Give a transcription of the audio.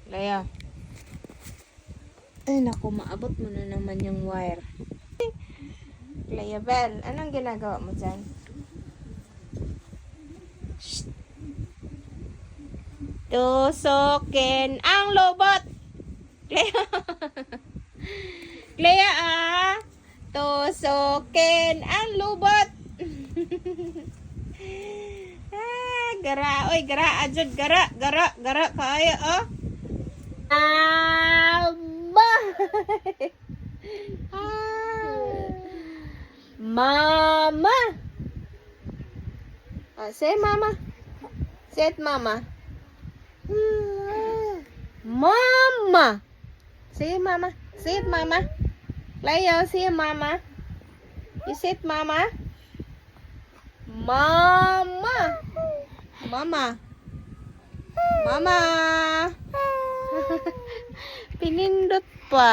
Laya. Ay, naku, maabot mo na naman yung wire. Laya Bell, anong ginagawa mo dyan? Shh. Tusukin ang lobot. Lea. Lea, tusukin ang lobot. Gara, oy, gara, ajud, gara, kaya, oh. Aba. Mama. Say mama. Say it, mama. Mama. Say it, mama. Say it, mama. Leo, say it, mama. You say it, mama. Mama. Mama. Mama. Pinindot pa.